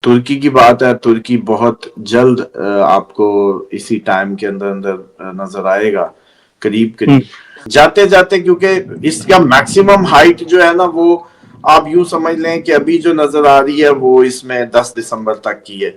ترکی کی بات ہے، ترکی بہت جلد آپ کو اسی ٹائم کے اندر اندر نظر آئے گا، قریب قریب جاتے جاتے، کیونکہ اس کا میکسیمم ہائٹ جو ہے نا وہ آپ یوں سمجھ لیں کہ ابھی جو نظر آ رہی ہے وہ اس میں 10 دسمبر تک کی ہے۔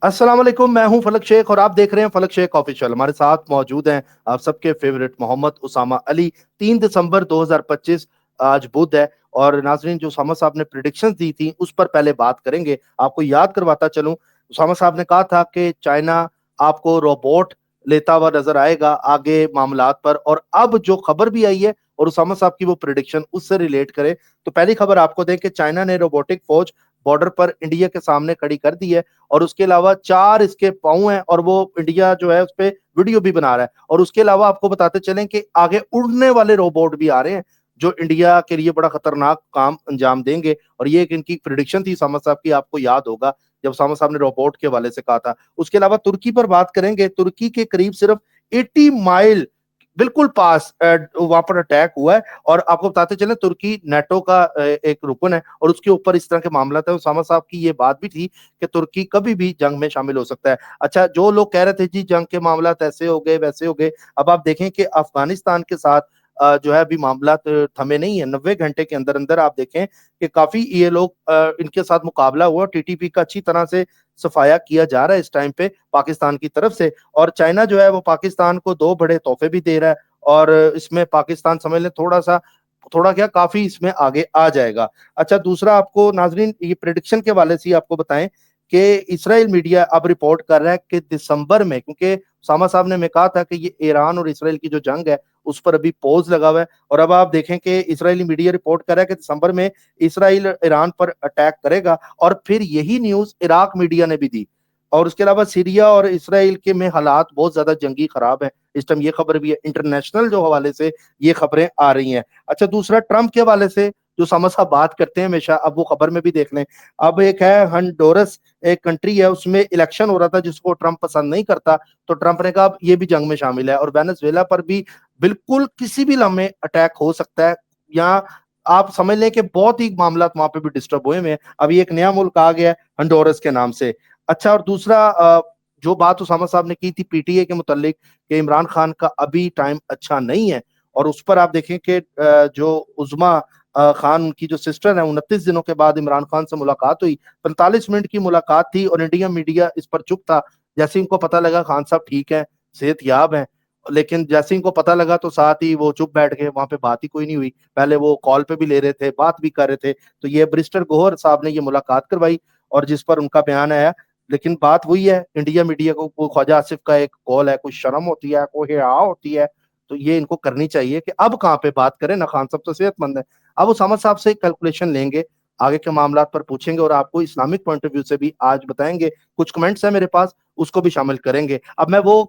السلام علیکم، میں ہوں فلک شیخ اور آپ دیکھ رہے ہیں فلک شیخ آفیشیل۔ ہمارے ساتھ موجود ہیں آپ سب کے فیورٹ محمد اسامہ علی۔ 3 دسمبر 2025 آج بدھ ہے، اور ناظرین جو اسامہ صاحب نے پریڈکشنز دی تھی اس پر پہلے بات کریں گے۔ آپ کو یاد کرواتا چلوں، اسامہ صاحب نے کہا تھا کہ چائنا آپ کو روبوٹ لیتا ہوا نظر آئے گا آگے معاملات پر، اور اب جو خبر بھی آئی ہے اور اسامہ صاحب کی وہ پریڈکشن اس سے ریلیٹ کرے تو پہلی خبر آپ کو دیں کہ چائنا نے روبوٹک فوج بارڈر پر انڈیا کے سامنے کھڑی کر دی ہے، اور اس کے علاوہ 4 اس کے پاؤں ہیں، اور وہ انڈیا جو ہے اس پہ ویڈیو بھی بنا رہا ہے۔ اور اس کے علاوہ آپ کو بتاتے چلیں کہ آگے اڑنے والے روبوٹ بھی آ رہے ہیں جو انڈیا کے لیے بڑا خطرناک کام انجام دیں گے، اور یہ ایک ان کی پریڈکشن تھی اسامہ صاحب کی، آپ کو یاد ہوگا جب اسامہ صاحب نے روبوٹ کے حوالے سے کہا تھا۔ اس کے علاوہ ترکی پر بات کریں گے، ترکی کے قریب صرف 80 مائل بالکل پاس وہاں پر اٹیک ہوا ہے، اور آپ کو بتاتے چلیں ترکی نیٹو کا ایک رکن ہے، اور اس کے اوپر اس طرح کے معاملات ہیں۔ اسامہ صاحب کی یہ بات بھی تھی کہ ترکی کبھی بھی جنگ میں شامل ہو سکتا ہے۔ اچھا، جو لوگ کہہ رہے تھے جی جنگ کے معاملات ایسے ہو گئے ویسے ہو گئے، اب آپ دیکھیں کہ افغانستان کے ساتھ جو ہے ابھی معاملات تھمے نہیں ہیں۔ 90 گھنٹے کے اندر اندر آپ دیکھیں کہ کافی یہ لوگ ان کے ساتھ مقابلہ ہوا، ٹی ٹی پی کا اچھی طرح سے صفایا کیا جا رہا ہے اس ٹائم پہ پاکستان کی طرف سے، اور چائنا جو ہے وہ پاکستان کو 2 بڑے تحفے بھی دے رہا ہے، اور اس میں پاکستان سمجھ لیں تھوڑا کیا کافی اس میں آگے آ جائے گا۔ اچھا، دوسرا آپ کو ناظرین یہ پریڈکشن کے والے سے آپ کو بتائیں کہ اسرائیل میڈیا اب رپورٹ کر رہا ہے کہ دسمبر میں، کیونکہ اسامہ صاحب نے میں کہا تھا کہ یہ ایران اور اسرائیل کی جو جنگ ہے اس پر ابھی پوز لگا ہوا ہے، اور اب آپ دیکھیں کہ اسرائیلی میڈیا رپورٹ کر رہا ہے کہ دسمبر میں اسرائیل ایران پر اٹیک کرے گا، اور پھر یہی نیوز عراق میڈیا نے بھی دی۔ اور اس کے علاوہ سیریا اور اسرائیل کے میں حالات بہت زیادہ جنگی خراب ہیں اس ٹائم، یہ خبر بھی ہے انٹرنیشنل جو حوالے سے یہ خبریں آ رہی ہیں۔ اچھا، دوسرا ٹرمپ کے حوالے سے جو اسامہ صاحب بات کرتے ہیں ہمیشہ، اب وہ خبر میں بھی دیکھ لیں۔ اب ایک ہے ہنڈورس، ایک کنٹری ہے، اس میں الیکشن ہو رہا تھا جس کو ٹرمپ پسند نہیں کرتا، تو ٹرمپ نے کہا اب یہ بھی جنگ میں شامل ہے، اور وینزویلا پر بھی بالکل کسی بھی لمحے اٹیک ہو سکتا ہے، یا آپ سمجھ لیں کہ بہت ہی معاملات وہاں پہ بھی ڈسٹرب ہوئے ہیں۔ ابھی ایک نیا ملک آ گیا ہے ہنڈورس کے نام سے۔ اچھا، اور دوسرا جو بات اسامہ صاحب نے کی تھی پی ٹی اے کے متعلق کہ عمران خان کا ابھی ٹائم اچھا نہیں ہے، اور اس پر آپ دیکھیں کہ جو عظما خان کی جو سسٹر ہیں 29 دنوں کے بعد عمران خان سے ملاقات ہوئی، 45 منٹ کی ملاقات تھی، اور انڈیا میڈیا اس پر چپ تھا۔ جیسے ان کو پتہ لگا خان صاحب ٹھیک ہیں، صحت یاب ہیں، لیکن جیسے ان کو پتہ لگا تو ساتھ ہی وہ چپ بیٹھ گئے، وہاں پہ بات ہی کوئی نہیں ہوئی۔ پہلے وہ کال پہ بھی لے رہے تھے، بات بھی کر رہے تھے، تو یہ بریسٹر گوہر صاحب نے یہ ملاقات کروائی، اور جس پر ان کا بیان آیا، لیکن بات وہی ہے انڈیا میڈیا کو، کوئی خواجہ آصف کا ایک کال ہے، کوئی شرم ہوتی ہے، کوئی حیا ہوتی ہے، تو یہ ان کو کرنی چاہیے کہ اب کہاں پہ بات کریں نا، خان صاحب تو صحت مند ہے۔ اب اسامہ صاحب سے کیلکولیشن لیں گے، آگے کے معاملات پر پوچھیں گے، اور آپ کو اسلامک پوائنٹ آف ویو سے بھی آج بتائیں گے۔ کچھ کمنٹس ہیں میرے پاس، اس کو بھی شامل کریں گے۔ اب میں وہ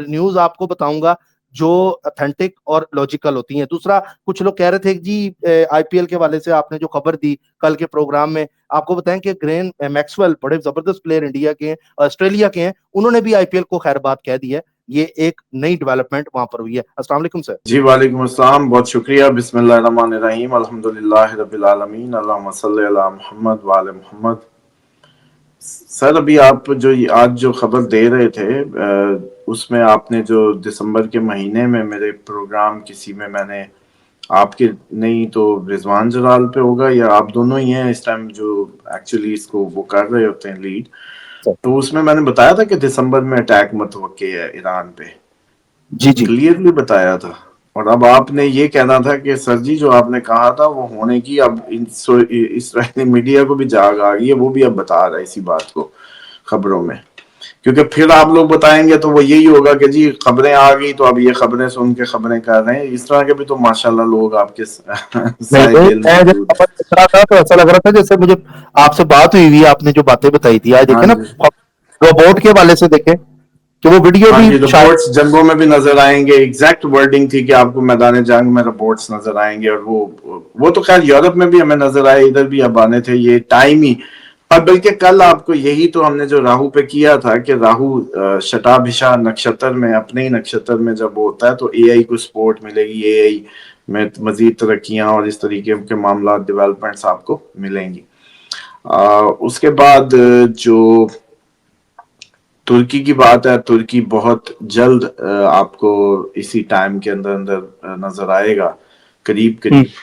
نیوز آپ کو بتاؤں گا جو اتھینٹک اور لاجیکل ہوتی ہیں۔ دوسرا، کچھ لوگ کہہ رہے تھے جی آئی پی ایل کے والے سے آپ نے جو خبر دی کل کے پروگرام میں، آپ کو بتائیں کہ گرین میکسویل بڑے زبردست پلیئر انڈیا کے ہیں، آسٹریلیا کے ہیں، انہوں نے بھی آئی پی ایل کو خیر بات کہہ دی ہے۔ یہ ایک نئی ڈیولپمنٹ وہاں پر ہوئی ہے۔ السلام علیکم سر۔ جی وعلیکم السلام، بہت شکریہ۔ بسم اللہ الرحمن الرحیم، الحمدللہ رب العالمین، اللہم صلی علی محمد وعلی محمد۔ سر ابھی آپ جو آج جو خبر دے رہے تھے اس میں آپ نے جو دسمبر کے مہینے میں میرے پروگرام کسی میں نے آپ کے نہیں تو رضوان جلال پہ ہوگا، یا آپ دونوں ہی ہیں اس ٹائم جو ایکچولی اس کو وہ کر رہے ہوتے ہیں لیڈ، تو اس میں نے بتایا تھا کہ دسمبر میں اٹیک متوقع ہے ایران پہ، جی جی کلیئرلی بتایا تھا۔ اور اب آپ نے یہ کہنا تھا کہ سر جی جو آپ نے کہا تھا وہ ہونے کی اب اسرائیلی میڈیا کو بھی جاگ آ گئی ہے، وہ بھی اب بتا رہا ہے اسی بات کو خبروں میں، کیونکہ پھر آپ لوگ بتائیں گے تو وہ یہی ہوگا کہ جی خبریں آ گئی تو اب یہ خبریں سن کے خبریں کر رہے ہیں۔ اس طرح کے بھی تو ماشاءاللہ لوگ آپ کے نہیں سائے نہیں، دل میں جب موجود ہیں۔ خبر دیکھ رہا تھا تو ایسا لگ رہا تھا جیسے مجھے آپ سے بات ہوئی ہوئی، آپ نے جو باتیں بتائی تھی آج ہاں دیکھیں نا جی، روبوٹ کے حوالے سے، دیکھیں کہ وہ ویڈیو ہاں بھی جی، شاید رپورٹس جنگوں میں بھی نظر آئیں گے، ایگزیکٹ ورڈنگ تھی کہ آپ کو میدان جنگ میں رپورٹس نظر آئیں گے، اور وہ تو خیر یورپ میں بھی ہمیں نظر آئے، ادھر بھی اب آنے تھے۔ یہ ٹائم ہی اور بلکہ کل آپ کو یہی تو ہم نے جو راہو پہ کیا تھا کہ راہو شتابھشا نکشتر میں اپنے ہی نکشتر میں جب ہوتا ہے تو اے آئی کو سپورٹ ملے گی، اے آئی میں مزید ترقیاں اور اس طریقے کے معاملات ڈیولپمنٹس آپ کو ملیں گی۔ اس کے بعد جو ترکی کی بات ہے، ترکی بہت جلد آپ کو اسی ٹائم کے اندر اندر نظر آئے گا، قریب قریب۔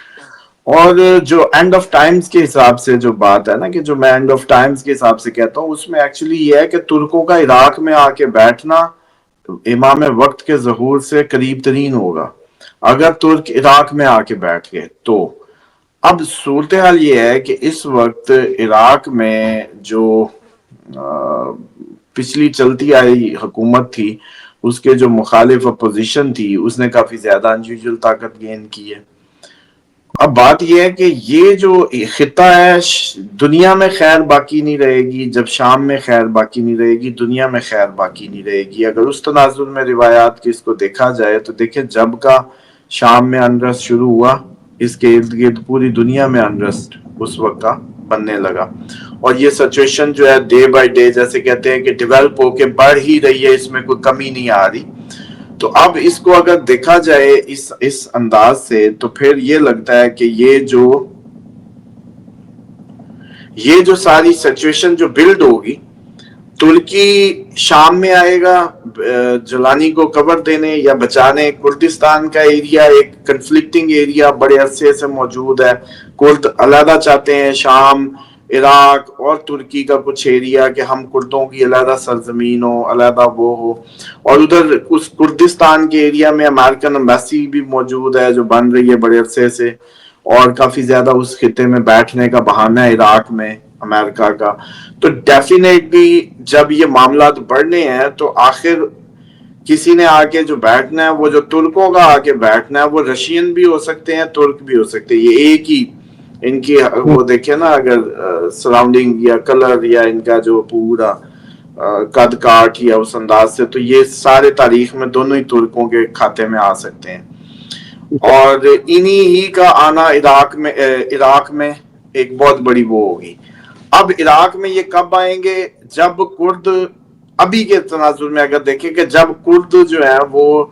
اور جو اینڈ آف ٹائمز کے حساب سے جو بات ہے نا، کہ جو میں اینڈ آف ٹائمز کے حساب سے کہتا ہوں، اس میں ایکچولی یہ ہے کہ ترکوں کا عراق میں آ کے بیٹھنا امام وقت کے ظہور سے قریب ترین ہوگا اگر ترک عراق میں آ کے بیٹھ گئے تو۔ اب صورتحال یہ ہے کہ اس وقت عراق میں جو پچھلی چلتی آئی حکومت تھی، اس کے جو مخالف اپوزیشن تھی، اس نے کافی زیادہ انیویژل طاقت گین کی ہے۔ اب بات یہ ہے کہ یہ جو خطہ ہے، دنیا میں خیر باقی نہیں رہے گی جب شام میں خیر باقی نہیں رہے گی، دنیا میں خیر باقی نہیں رہے گی۔ اگر اس تناظر میں روایات کی اس کو دیکھا جائے تو دیکھیں، جب کا شام میں انرسٹ شروع ہوا، اس کے ارد گرد پوری دنیا میں انرسٹ اس وقت کا بننے لگا، اور یہ سچویشن جو ہے ڈے بائی ڈے، جیسے کہتے ہیں کہ ڈیولپ ہو کے بڑھ ہی رہی ہے، اس میں کوئی کمی نہیں آ رہی۔ تو اب اس کو اگر دیکھا جائے اس انداز سے، تو پھر یہ لگتا ہے کہ یہ جو ساری سچویشن جو بلڈ ہوگی، ترکی شام میں آئے گا جولانی کو کور دینے یا بچانے۔ کردستان کا ایریا ایک کنفلکٹنگ ایریا بڑے عرصے سے موجود ہے، کرد علیحدہ چاہتے ہیں، شام، عراق اور ترکی کا کچھ ایریا کہ ہم کردوں کی علیحدہ سرزمین ہو، علیحدہ وہ ہو۔ اور ادھر اس کردستان کے ایریا میں امریکن امبیسی بھی موجود ہے جو بن رہی ہے بڑے عرصے سے، اور کافی زیادہ اس خطے میں بیٹھنے کا بہانہ ہے عراق میں امریکہ کا۔ تو ڈیفینیٹلی جب یہ معاملات بڑھنے ہیں تو آخر کسی نے آ کے جو بیٹھنا ہے، وہ جو ترکوں کا آ کے بیٹھنا ہے، وہ رشین بھی ہو سکتے ہیں، ترک بھی ہو سکتے ہیں۔ یہ ایک ہی ان کی وہ دیکھیں نا، اگر سراؤنڈنگ یا کلر یا ان کا جو پورا قد کاٹ یا اس انداز سے، تو یہ سارے تاریخ میں دونوں ہی ترکوں کے کھاتے میں آ سکتے ہیں۔ اور انہی ہی کا آنا عراق میں ایک بہت بڑی وہ ہوگی۔ اب عراق میں یہ کب آئیں گے؟ جب کرد، ابھی کے تناظر میں اگر دیکھیں کہ جب کرد جو ہے وہ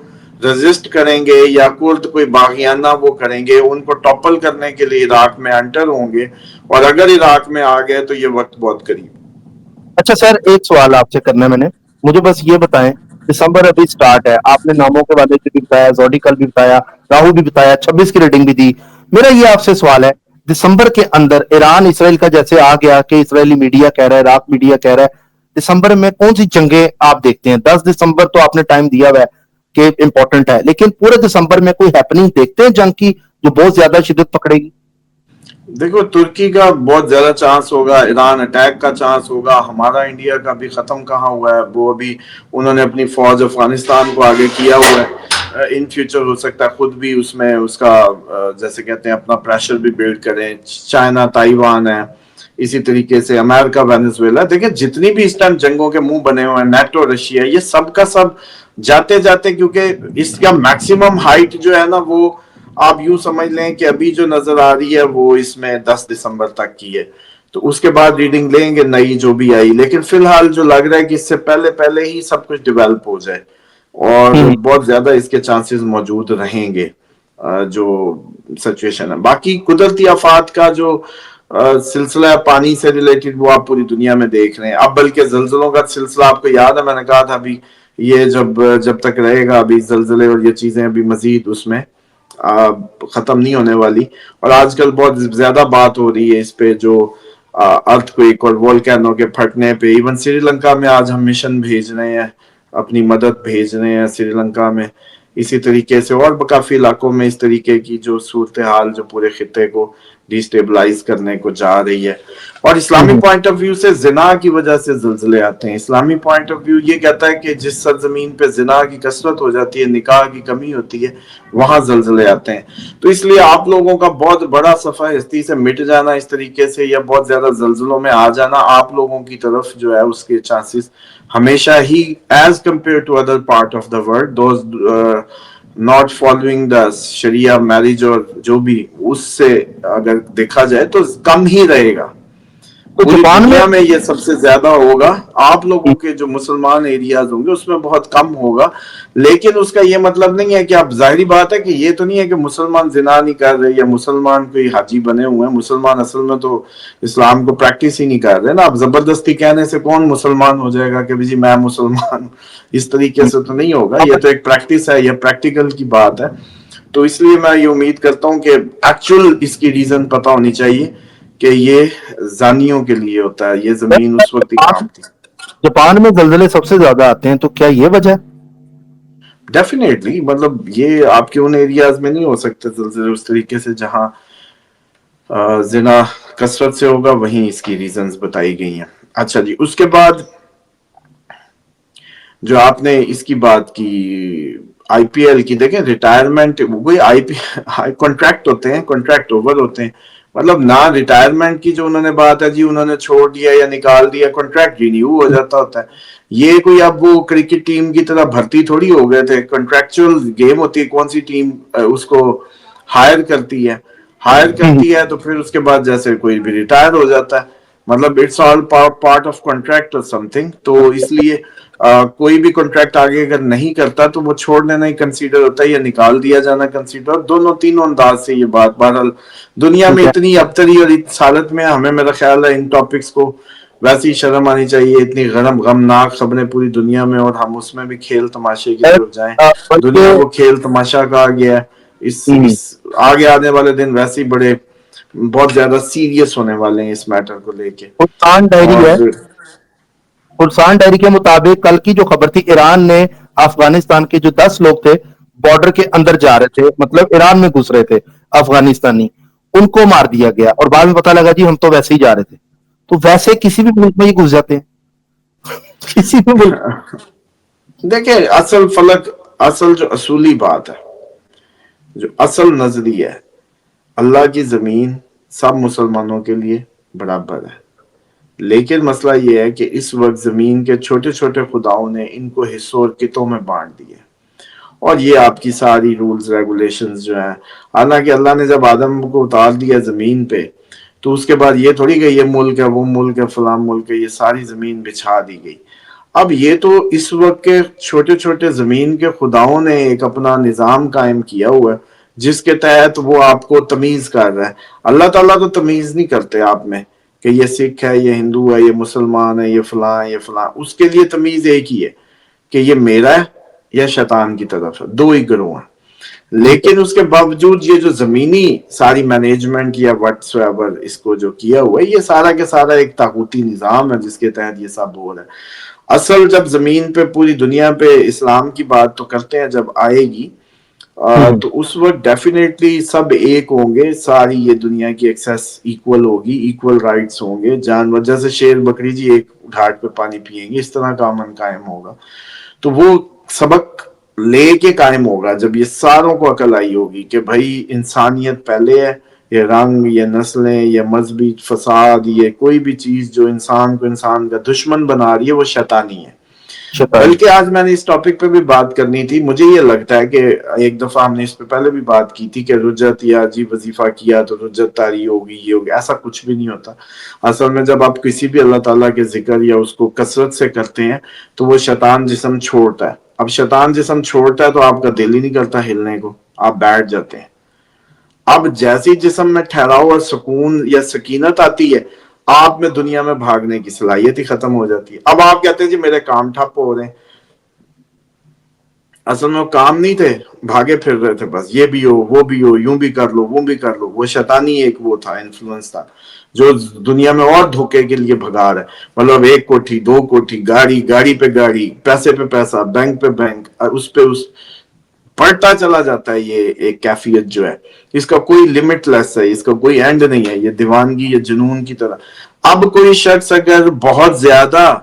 ریزسٹ کریں گے یا کرد کوئی باغیانہ وہ کریں گے، ان کو ٹاپل کرنے کے لیے عراق میں انٹر ہوں گے، اور اگر عراق میں آ گئے تو یہ وقت بہت قریب۔ اچھا سر، ایک سوال آپ سے کرنا ہے میں نے، مجھے بس یہ بتائیں، دسمبر ابھی سٹارٹ ہے، آپ نے ناموں کے والے سے بھی بتایا، زوڈیکل بھی بتایا، راہو بھی بتایا، 26 کی ریٹنگ بھی دی۔ میرا یہ آپ سے سوال ہے، دسمبر کے اندر ایران اسرائیل کا جیسے آ گیا کہ اسرائیلی میڈیا کہہ رہا ہے، عراق میڈیا کہہ رہا ہے، دسمبر میں کون سی جنگیں آپ دیکھتے ہیں؟ 10 دسمبر تو آپ نے ٹائم دیا ہوا ہے کہ امپورٹنٹ ہے، لیکن پورے دسمبر میں کوئی ہیپننگ دیکھتے ہیں جنگ کی جو بہت زیادہ شدت پکڑے گی؟ دیکھو، ترکی کا بہت زیادہ چانس ہوگا، ایران اٹیک کا چانس ہوگا، ہمارا انڈیا کا بھی ختم کہاں ہوا ہے، وہ ابھی انہوں نے اپنی فوج افغانستان کو آگے کیا ہوا ہے، ان فیوچر ہو سکتا ہے خود بھی اس میں اس کا جیسے کہتے ہیں اپنا پریشر بھی بلڈ کریں۔ چائنا، تائیوان ہے، اسی طریقے سے امریکہ، وینزویلا، دیکھیں جتنی بھی اس ٹائم جنگوں کے منہ بنے ہوئے ہیں، نیٹو، رشیا، یہ سب کا سب جاتے جاتے، کیونکہ اس کا میکسیمم ہائٹ جو ہے نا، وہ آپ یوں سمجھ لیں کہ ابھی جو نظر آ رہی ہے وہ اس میں 10 دسمبر تک کی ہے، تو اس کے بعد ریڈنگ لیں گے نئی جو بھی آئی، لیکن فی الحال جو لگ رہا ہے کہ اس سے پہلے ہی سب کچھ ڈیولپ ہو جائے، اور بہت زیادہ اس کے چانسز موجود رہیں گے جو سچویشن ہے۔ باقی قدرتی آفات کا جو سلسلہ پانی سے ریلیٹڈ، وہ آپ پوری دنیا میں دیکھ رہے ہیں۔ اب بلکہ زلزلوں کا سلسلہ آپ کو یاد ہے، میں نے کہا تھا ابھی یہ جب تک رہے گا ابھی زلزلے اور یہ چیزیں ابھی مزید اس میں ختم نہیں ہونے والی، اور آج کل بہت زیادہ بات ہو رہی ہے اس پہ، جو ارتھ کوئک اور وولکینو کے پھٹنے پہ۔ ایون سری لنکا میں آج ہم مشن بھیج رہے ہیں، اپنی مدد بھیج رہے ہیں سری لنکا میں، اسی طریقے سے اور کافی علاقوں میں اس طریقے کی جو صورتحال جو پورے خطے کو ڈیسٹیبلائز کرنے کو جا رہی ہے۔ اور اسلامی پوائنٹ آف ویو سے زنا کی وجہ سے زلزلے آتے ہیں۔ اسلامی پوائنٹ آف ویو یہ کہتا ہے کہ جس سرزمین پہ زنا کی کثرت ہو جاتی ہے، نکاح کی کمی ہوتی ہے، وہاں زلزلے آتے ہیں۔ تو اس لیے آپ لوگوں کا بہت بڑا صفحہ ہستی سے مٹ جانا اس طریقے سے، یا بہت زیادہ زلزلوں میں آ جانا آپ لوگوں کی طرف جو ہے، اس کے چانسز ہمیشہ ہی as compare to other part of the world, those not following the شریعہ میرج اور جو بھی، اس سے اگر دیکھا جائے تو کم ہی رہے گا۔ تو پوری جاپان دنیا میں میں یہ سب سے زیادہ ہوگا. آپ لوگوں کے جو مسلمان ایریاز ہوں گے اس میں بہت کم ہوگا, لیکن اس کا یہ مطلب نہیں ہے کہ اب ظاہری بات ہے کہ یہ تو نہیں ہے کہ مسلمان زنا نہیں کر رہے یا مسلمان کوئی حاجی بنے ہوئے ہیں. مسلمان اصل میں تو اسلام کو پریکٹس ہی نہیں کر رہے نا. اب زبردستی کہنے سے کون مسلمان ہو جائے گا کہ جی میں مسلمان ہوں, اس طریقے سے تو نہیں ہوگا. یہ تو ایک پریکٹس ہے, یہ پریکٹیکل کی بات ہے. تو اس لیے میں یہ امید کرتا ہوں کہ ایکچوئل اس کی ریزن پتہ ہونی چاہیے کہ یہ زانیوں کے لیے ہوتا ہے. یہ زمین اس وقت ہی کام تھی. جاپان میں زلزلے سب سے زیادہ آتے ہیں, تو کیا یہ وجہ ہے؟ ڈیفینیٹلی, مطلب یہ آپ کے ان ایریاز میں نہیں ہو سکتے زلزلے اس طریقے سے جہاں زنا کثرت سے ہوگا, وہیں اس کی ریزنز بتائی گئی ہیں. اچھا جی, اس کے بعد جو آپ نے اس کی بات کی آئی پی ایل کی, دیکھیں ریٹائرمنٹ وہی آئی پی کانٹریکٹ ہوتے ہیں, کانٹریکٹ اوور ہوتے ہیں. مطلب نہ ریٹائرمنٹ کی جو انہوں نے بات ہے جی انہوں نے چھوڑ دیا یا نکال دیا, کانٹریکٹ رینیو ہو جاتا ہوتا ہے. یہ کوئی اب وہ کرکٹ ٹیم کی طرح بھرتی تھوڑی ہو گئے تھے, کنٹریکچوئل گیم ہوتی ہے. کون سی ٹیم اس کو ہائر کرتی ہے تو پھر اس کے بعد جیسے کوئی بھی ریٹائر ہو جاتا ہے. مطلب it's all part of contract اور سم تھنگ. تو اس لیے کوئی بھی کانٹریکٹ آگے اگر نہیں کرتا تو وہ چھوڑ لینا ہی کنسیڈر ہوتا ہے یا نکال دیا جانا کنسیڈر. دونوں تینوں انداز سے یہ بات بہرحال دنیا میں اتنی ابتری اور اس حالت میں ہمیں میرا خیال ہے ان ٹاپکس کو ویسی شرم آنی چاہیے. اتنی غمناک خبریں پوری دنیا میں, اور ہم اس میں بھی کھیل تماشے کی طرف جائیں. دنیا کو کھیل تماشا کہا گیا ہے. اس آگے آنے والے دن ویسے ہی بڑے بہت زیادہ سیریس ہونے والے ہیں اس میٹر کو لے کے. خرسان ڈائری اور ہے, خرسان ڈائری کے مطابق کل کی جو خبر تھی, ایران نے افغانستان کے جو 10 لوگ تھے بارڈر کے اندر جا رہے تھے, مطلب ایران میں گھس رہے تھے افغانستانی, ان کو مار دیا گیا. اور بعد میں پتا لگا جی ہم تو ویسے ہی جا رہے تھے. تو ویسے کسی بھی ملک میں یہ گھس جاتے ہیں, کسی بھی ملک. دیکھیں اصل جو اصولی بات ہے, جو اصل نظریہ ہے, اللہ کی زمین سب مسلمانوں کے لیے برابر ہے. لیکن مسئلہ یہ ہے کہ اس وقت زمین کے چھوٹے چھوٹے خداؤں نے ان کو حصوں اور کتوں میں بانٹ دیے, اور یہ آپ کی ساری رولز ریگولیشنز جو ہیں, حالانکہ اللہ نے جب آدم کو اتار دیا زمین پہ تو اس کے بعد یہ تھوڑی کہ یہ ملک ہے وہ ملک ہے فلاں ملک ہے, یہ ساری زمین بچھا دی گئی. اب یہ تو اس وقت کے چھوٹے چھوٹے زمین کے خداؤں نے ایک اپنا نظام قائم کیا ہوا ہے جس کے تحت وہ آپ کو تمیز کر رہا ہے. اللہ تعالیٰ تو تمیز نہیں کرتے آپ میں کہ یہ سکھ ہے, یہ ہندو ہے, یہ مسلمان ہے, یہ فلاں ہے, یہ فلاں. اس کے لیے تمیز ایک ہی ہے کہ یہ میرا ہے یا شیطان کی طرف ہے, دو ہی گروہ ہیں. لیکن اس کے باوجود یہ جو زمینی ساری مینجمنٹ یا وٹس ایور اس کو جو کیا ہوا ہے, یہ سارا کے سارا ایک طاغوتی نظام ہے جس کے تحت یہ سب ہو رہا ہے. اصل جب زمین پہ پوری دنیا پہ اسلام کی بات تو کرتے ہیں جب آئے گی, تو اس وقت ڈیفینیٹلی سب ایک ہوں گے, ساری یہ دنیا کی ایکسیس ایکول ہوگی, ایکول رائٹس ہوں گے. جانور جیسے شیر بکری جی ایک گھاٹ پہ پانی پیئیں گے, اس طرح کا امن قائم ہوگا. تو وہ سبق لے کے قائم ہوگا جب یہ ساروں کو عقل آئی ہوگی کہ بھائی انسانیت پہلے ہے. یہ رنگ, یہ نسلیں, یہ مذہبی فساد, یہ کوئی بھی چیز جو انسان کو انسان کا دشمن بنا رہی ہے وہ شیطانی ہے. بلکہ آج میں نے اس ٹاپک پہ بھی بات کرنی تھی. مجھے یہ لگتا ہے کہ ایک دفعہ ہم نے اس پہ پہلے بھی بات کی تھی کہ رجت یا جی وظیفہ کیا تو رجت طاری ہوگی, یہ ہوگی. ایسا کچھ بھی نہیں ہوتا. اصل میں جب آپ کسی بھی اللہ تعالیٰ کے ذکر یا اس کو کثرت سے کرتے ہیں تو وہ شیطان جسم چھوڑتا ہے. اب شیطان جسم چھوڑتا ہے تو آپ کا دل ہی نہیں کرتا ہلنے کو, آپ بیٹھ جاتے ہیں. اب جیسی جسم میں ٹھہراؤ اور سکون یا سکینت آتی ہے, آپ میں دنیا میں بھاگنے کی صلاحیت ہی ختم ہو جاتی ہے. اب آپ کہتے ہیں جی میرے کام ٹھپ ہو رہے ہیں, اصل میں وہ کام نہیں تھے, بھاگے پھر رہے تھے بس. یہ بھی ہو, وہ بھی ہو, یوں بھی کر لو, وہ بھی کر لو. وہ شیطانی ایک وہ تھا, انفلوئنس تھا جو دنیا میں اور دھوکے کے لیے بھگا رہا ہے. مطلب ایک کوٹھی, دو کوٹھی, گاڑی پہ گاڑی, پیسے پہ پیسہ, بینک پہ بینک, اس پہ اس بڑھتا چلا جاتا ہے. یہ ایک کیفیت جو ہے اس کا کوئی لمٹ لیس ہے, اس کا کوئی اینڈ نہیں ہے. یہ دیوانگی یا جنون کی طرح. اب کوئی شخص اگر بہت زیادہ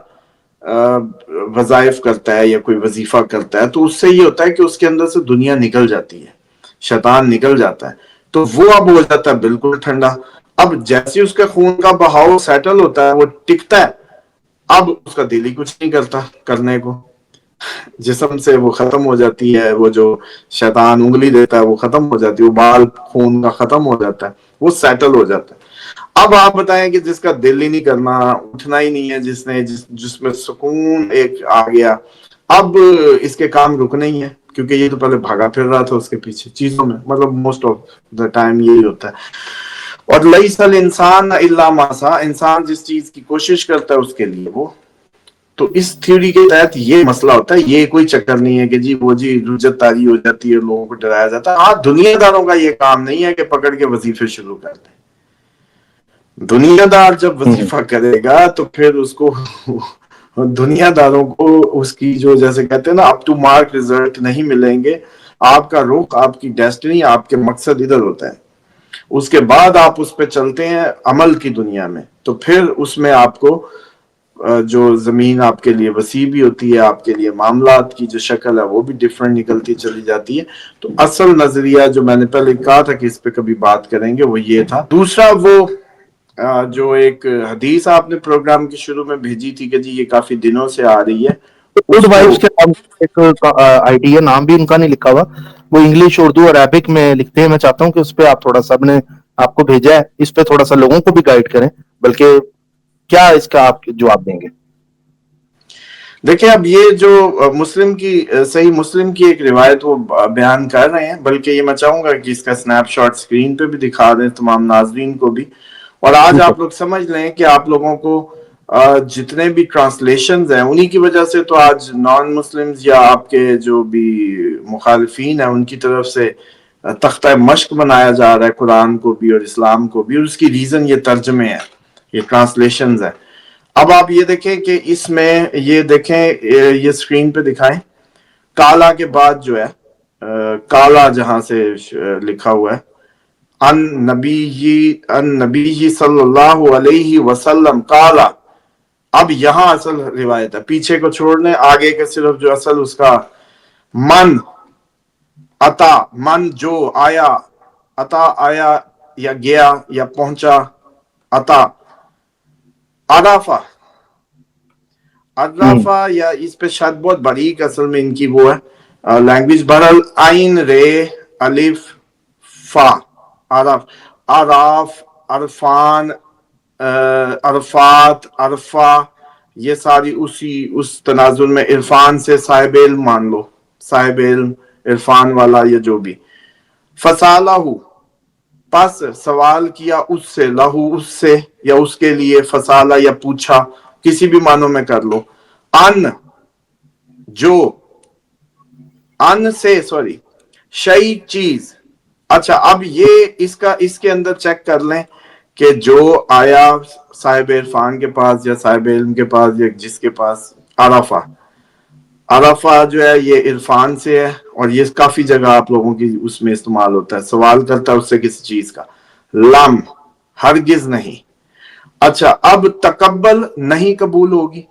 وظائف کرتا ہے یا کوئی وظیفہ کرتا ہے تو اس سے یہ ہوتا ہے کہ اس کے اندر سے دنیا نکل جاتی ہے, شیطان نکل جاتا ہے. تو وہ اب ہو جاتا ہے بالکل ٹھنڈا. اب جیسے اس کے خون کا بہاؤ سیٹل ہوتا ہے, وہ ٹکتا ہے, اب اس کا دل ہی کچھ نہیں کرتا کرنے کو. جسم سے وہ ختم ہو جاتی ہے, وہ جو شیطان انگلی دیتا ہے وہ ختم ہو جاتی ہے, وہ بال خون کا ختم ہو جاتا ہے, وہ سیٹل ہو جاتا ہے. اب آپ بتائیں کہ جس کا دل ہی نہیں کرنا، اٹھنا ہی نہیں ہے، جس میں سکون ایک آ گیا، اب اس کے کام رکنے ہی ہیں، کیونکہ یہ تو پہلے بھاگا پھر رہا تھا اس کے پیچھے چیزوں میں، مطلب موسٹ آف دا ٹائم یہی ہوتا ہے۔ اور لیس الانسان الا ما سعی، انسان جس چیز کی کوشش کرتا ہے اس کے لیے وہ، تو اس تھیوری کے تحت یہ مسئلہ ہوتا ہے، یہ کوئی چکر نہیں ہے کہ جی وہ جی رجت تاری ہو جاتی ہے، لوگوں کو ڈرایا جاتا ہے۔ ہاں دنیا داروں کا یہ کام نہیں ہے کہ پکڑ کے وظیفے شروع کر دیں، دنیا دار جب وظیفہ کرے گا تو پھر اس کو دنیا داروں کو اس کی جو جیسے کہتے ہیں نا اپ ٹو مارک ریزلٹ نہیں ملیں گے۔ آپ کا رخ، آپ کی ڈیسٹنی، آپ کے مقصد ادھر ہوتا ہے، اس کے بعد آپ اس پہ چلتے ہیں عمل کی دنیا میں، تو پھر اس میں آپ کو جو زمین آپ کے لیے وسیع بھی ہوتی ہے، آپ کے لیے معاملات کی جو شکل ہے وہ بھی ڈیفرنٹ نکلتی چلی جاتی ہے۔ تو اصل نظریہ جو میں نے پہلے کہا تھا کہ اس پہ کبھی بات کریں گے وہ یہ تھا۔ دوسرا وہ جو ایک حدیث آپ نے پروگرام کے شروع میں بھیجی تھی کہ جی یہ کافی دنوں سے آ رہی ہے، گڈ اس کو وائبس کے نام ایک آئی ڈی ہے، نام بھی ان کا نہیں لکھا ہوا، وہ انگلش اردو اور عربک میں لکھتے ہیں۔ میں چاہتا ہوں کہ اس پہ آپ تھوڑا سا نے آپ کو بھیجا ہے، اس پہ تھوڑا سا لوگوں کو بھی گائیڈ کریں، بلکہ کیا اس کا آپ جواب دیں گے؟ دیکھیں اب یہ جو مسلم کی صحیح مسلم کی ایک روایت وہ بیان کر رہے ہیں، بلکہ یہ میں چاہوں گا کہ اس کا سنیپ شاٹ سکرین پہ بھی دکھا دیں تمام ناظرین کو بھی، اور آج آپ لوگ سمجھ لیں کہ آپ لوگوں کو جتنے بھی ٹرانسلیشنز ہیں انہی کی وجہ سے تو آج نان مسلمز یا آپ کے جو بھی مخالفین ہیں ان کی طرف سے تختہ مشق بنایا جا رہا ہے قرآن کو بھی اور اسلام کو بھی، اور اس کی ریزن یہ ترجمے ہیں، یہ ٹرانسلیشنز ہیں۔ اب آپ یہ دیکھیں کہ اس میں یہ دیکھیں، یہ سکرین پہ دکھائیں، کالا کے بعد جو ہے کالا جہاں سے لکھا ہوا ہے ان نبی صلی اللہ علیہ وسلم کالا، اب یہاں اصل روایت ہے، پیچھے کو چھوڑ لیں، آگے کے صرف جو اصل اس کا من عطا، من جو آیا، عطا آیا یا گیا یا پہنچا، عطا عرفہ، عرفہ، یا اس پہ شاید بہت باریک اصل میں ان کی وہ ہے لینگویج، بہرحال عین رے الف فا، عرف، عراف، عرفان، عرفات، عرفہ، یہ ساری اس تناظر میں عرفان سے صاحب علم مان لو، صاحب علم، عرفان والا یا جو بھی۔ فسالہ، پس سوال کیا اس سے، لہو اس سے یا اس کے لیے، فسالہ یا پوچھا، کسی بھی معنوں میں کر لو، ان جو، ان سے سوری، شئی چیز۔ اچھا اب یہ اس کے اندر چیک کر لیں کہ جو آیا صاحب عرفان کے پاس یا صاحب علم کے پاس یا جس کے پاس، عرفہ، عرفہ جو ہے یہ عرفان سے ہے، اور یہ کافی جگہ آپ لوگوں کی اس میں استعمال ہوتا ہے، سوال کرتا ہے اس سے کسی چیز کا، لم، ہرگز نہیں۔ اچھا اب تقبل، نہیں قبول ہوگی،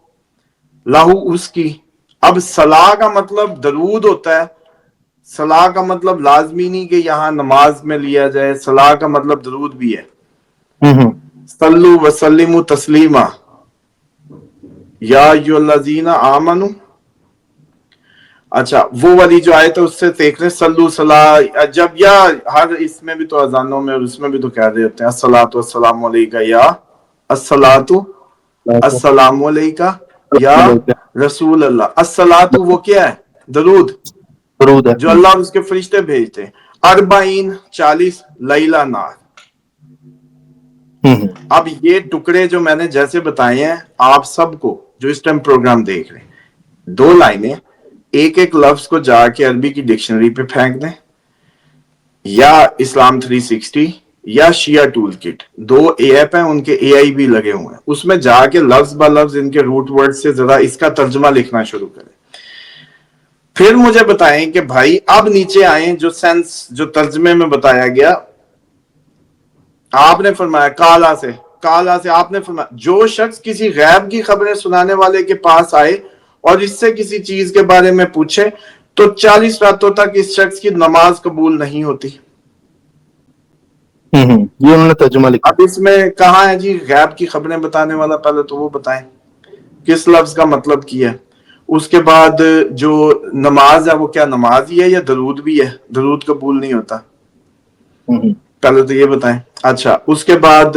لہو اس کی، اب صلاح کا مطلب درود ہوتا ہے، صلاح کا مطلب لازمی نہیں کہ یہاں نماز میں لیا جائے، صلاح کا مطلب درود بھی ہے، صلو وسلموا تسلیما، یا ایھا الذین آمنوا۔ اچھا وہ والی جو آیت ہے اس سے دیکھ رہے صلو صلاح، جب یا ہر اس میں بھی تو اذانوں میں اور اس میں بھی تو کہہ رہے ہوتے ہیں الصلاۃ والسلام علیکہ یا الصلاۃ السلام علیکہ یا رسول اللہ۔ الصلاۃ وہ کیا ہے؟ درود، درود ہے۔ جو اللہ اور اس کے فرشتے بھیجتے ہیں۔ اربعین 40 لیلہ نار۔ اب یہ ٹکڑے جو میں نے جیسے بتائے ہیں آپ سب کو جو اس ٹائم پروگرام دیکھ رہے ہیں، 2 لائنیں، ایک ایک لفظ کو جا کے عربی کی ڈکشنری پہ پھینک دیں، یا اسلام 360 یا شیعہ ٹول کٹ، 2 ایپ ہیں، ان کے اے آئی بھی لگے ہوئے ہیں، اس میں جا کے لفظ با لفظ ان کے روٹ ورڈ سے ذرا اس کا ترجمہ لکھنا شروع کریں، پھر مجھے بتائیں کہ بھائی اب نیچے آئیں، جو سینس جو ترجمے میں بتایا گیا، آپ نے فرمایا کالا سے آپ نے فرمایا جو شخص کسی غیب کی خبریں سنانے والے کے پاس آئے اور اس سے کسی چیز کے بارے میں پوچھے تو 40 راتوں تک اس شخص کی نماز قبول نہیں ہوتی۔ یہ انہوں نے ترجمہ لکھا۔ اب اس میں کہاں ہے جی غیب کی خبریں بتانے والا؟ پہلے تو وہ بتائیں کس لفظ کا مطلب کیا ہے۔ اس کے بعد جو نماز ہے وہ کیا نماز ہی ہے یا درود بھی ہے؟ درود قبول نہیں ہوتا، پہلے تو یہ بتائیں۔ اچھا اس کے بعد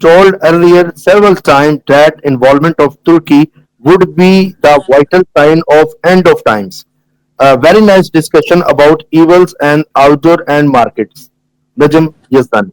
told earlier several times that involvement of Turkey would be the vital sign of end of times. Very nice discussion about evils and outdoor and markets. Najam Yazdani.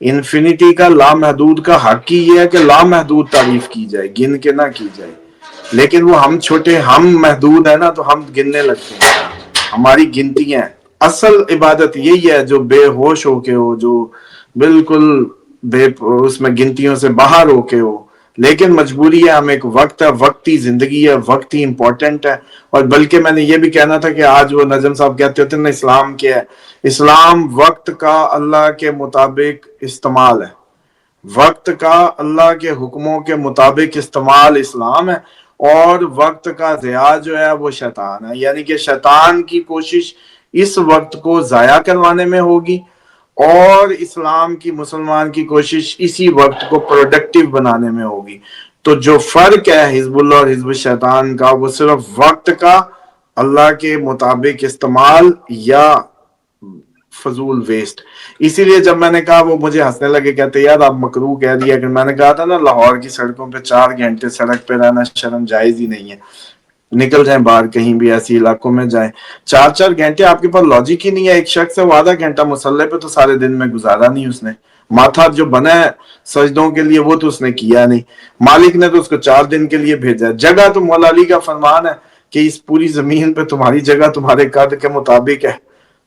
Infinity کا لامحدود کا حق ہی یہ ہے کہ لامحدود تعریف کی جائے، گن کے نہ کی جائے. لیکن وہ ہم چھوٹے، ہم محدود ہیں نا، تو ہم گننے لگتے ہیں، ہماری گنتیاں ہیں. اصل عبادت یہی ہے جو بے ہوش ہو کے ہو، جو بالکل اس میں گنتیوں سے باہر ہو کے ہو. لیکن مجبوری ہے، ہم ایک وقت ہے، وقتی زندگی ہے، وقت ہی امپورٹنٹ ہے. اور بلکہ میں نے یہ بھی کہنا تھا کہ آج وہ نجم صاحب کہتے ہوتے نا اسلام کیا ہے. اسلام وقت کا اللہ کے مطابق استعمال ہے، وقت کا اللہ کے حکموں کے مطابق استعمال اسلام ہے. اور وقت کا ضیاع جو ہے وہ شیطان ہے، یعنی کہ شیطان کی کوشش اس وقت کو ضائع کروانے میں ہوگی، اور اسلام کی، مسلمان کی کوشش اسی وقت کو پروڈکٹیو بنانے میں ہوگی. تو جو فرق ہے حزب اللہ اور حزب شیطان کا، وہ صرف وقت کا اللہ کے مطابق استعمال یا فضول ویسٹ. اسی لیے جب میں نے کہا، وہ مجھے ہنسنے لگے، کہتے یار آپ مکروہ کہہ دیا. کہ میں نے کہا تھا نا لاہور کی سڑکوں پہ 4 گھنٹے سڑک پہ رہنا شرم جائز ہی نہیں ہے. نکل جائیں باہر کہیں بھی ایسی علاقوں میں جائیں، 4 گھنٹے آپ کے پاس لاجک ہی نہیں ہے. ایک شخص ہے وہ آدھا گھنٹہ مسلح پہ تو سارے دن میں گزارا نہیں اس نے. ماتھا جو بنا ہے سجدوں کے لیے وہ تو اس نے کیا نہیں. مالک نے تو اس کو 4 دن کے لیے بھیجا. جگہ تو مولا علی کا فرمان ہے کہ اس پوری زمین پہ تمہاری جگہ تمہارے قد کے مطابق ہے،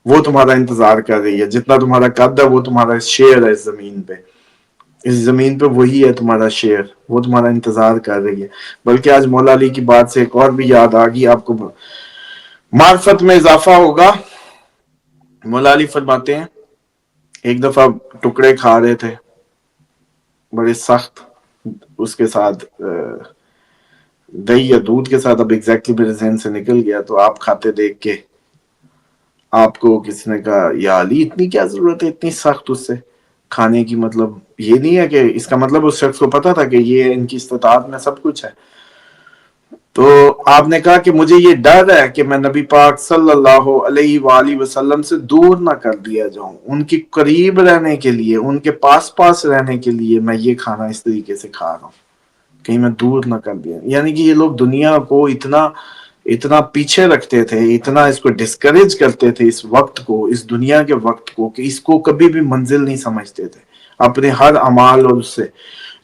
وہ تمہارا انتظار کر رہی ہے. جتنا تمہارا قد ہے وہ تمہارا شیئر ہے اس زمین پہ. اس زمین پہ وہی ہے تمہارا شیئر، وہ تمہارا انتظار کر رہی ہے. بلکہ آج مولا علی کی بات سے ایک اور بھی یاد آ گئی آپ کو، معرفت میں اضافہ ہوگا. مولا علی فرماتے ہیں ایک دفعہ ٹکڑے کھا رہے تھے بڑے سخت، اس کے ساتھ دہی یا دودھ کے ساتھ، اب ایگزیکٹلی میرے ذہن سے نکل گیا. تو آپ کھاتے دیکھ کے آپ کو کسی نے کہا یا علی اتنی کیا ضرورت ہے اتنی سخت اس سے کھانے کی؟ مطلب یہ نہیں ہے کہ اس کا مطلب اس شخص کو پتا تھا کہ یہ ان کی استطاعت میں سب کچھ ہے. تو آپ نے کہا کہ مجھے یہ ڈر ہے کہ میں نبی پاک صلی اللہ علیہ وآلہ وسلم سے دور نہ کر دیا جاؤں. ان کے قریب رہنے کے لیے، ان کے پاس رہنے کے لیے میں یہ کھانا اس طریقے سے کھا رہا ہوں، کہیں میں دور نہ کر دیا. یعنی کہ یہ لوگ دنیا کو اتنا پیچھے رکھتے تھے، اتنا اس کو ڈسکریج کرتے تھے، اس وقت کو، اس دنیا کے وقت کو، کہ اس کو کبھی بھی منزل نہیں سمجھتے تھے اپنے ہر اعمال. اور اس سے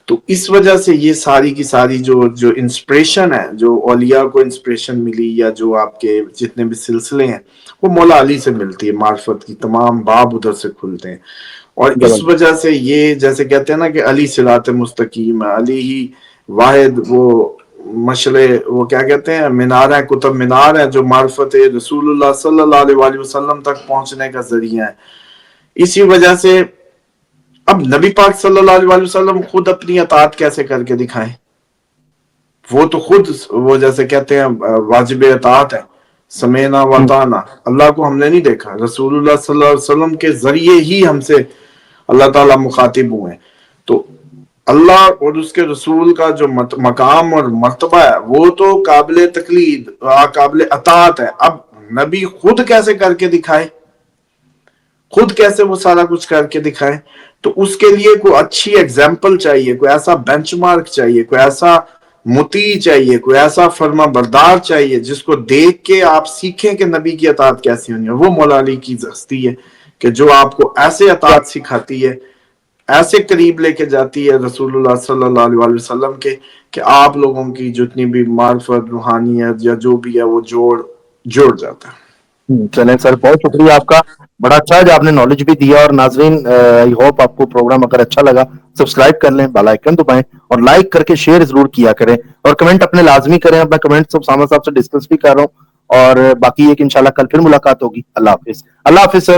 تو اس وجہ سے یہ ساری کی ساری جو انسپریشن ہے، جو اولیاء کو انسپریشن ملی، یا جو آپ کے جتنے بھی سلسلے ہیں، وہ مولا علی سے ملتی ہے. معرفت کی تمام باب ادھر سے کھلتے ہیں. اور اس وجہ سے یہ جیسے کہتے ہیں نا کہ علی صراط مستقیم ہے، علی ہی واحد وہ مشعل، وہ کیا کہتے ہیں، مینار ہے، قطب مینار ہے، جو معرفت رسول اللہ صلی اللہ علیہ وسلم تک پہنچنے کا ذریعہ ہے. اسی وجہ سے اب نبی پاک صلی اللہ علیہ وسلم خود اپنی اطاعت کیسے کر کے دکھائیں؟ وہ تو خود وہ جیسے کہتے ہیں واجب اطاعت ہے، سمینا وطانا. اللہ کو ہم نے نہیں دیکھا، رسول اللہ صلی اللہ علیہ وسلم کے ذریعے ہی ہم سے اللہ تعالیٰ مخاطب ہوئے ہیں. تو اللہ اور اس کے رسول کا جو مقام اور مرتبہ ہے وہ تو قابل تقلید، قابل اطاعت ہے. اب نبی خود کیسے کر کے دکھائے، خود کیسے وہ سارا کچھ کر کے دکھائے؟ تو اس کے لیے کوئی اچھی ایگزامپل چاہیے، کوئی ایسا بینچ مارک چاہیے، کوئی ایسا مطیع چاہیے، کوئی ایسا فرما بردار چاہیے جس کو دیکھ کے آپ سیکھیں کہ نبی کی اطاعت کیسی ہونی ہے. وہ مولا علی کی ہستی ہے کہ جو آپ کو ایسے اطاعت سکھاتی ہے، ایسے قریب لے کے جاتی ہے رسول اللہ صلی اللہ علیہ وسلم کے، کہ آپ لوگوں کی جتنی بھی معرفت، روحانیت یا جو بھی ہے وہ جوڑ جاتا ہے. چلیں سر، بہت شکریہ آپ کا، بڑا اچھا ہے، آپ نے نالج بھی دیا. اور ناظرین آئی ہوپ آپ کو پروگرام اگر اچھا لگا سبسکرائب کر لیں، بیل آئیکن دبائیں، اور لائک کر کے شیئر ضرور کیا کریں، اور کمنٹ اپنے لازمی کریں. اپنا کمنٹ اسامہ صاحب سے ڈسکس بھی کر رہا ہوں، اور باقی ایک انشاءاللہ کل پھر ملاقات ہوگی. اللہ حافظ. اللہ حافظ سر.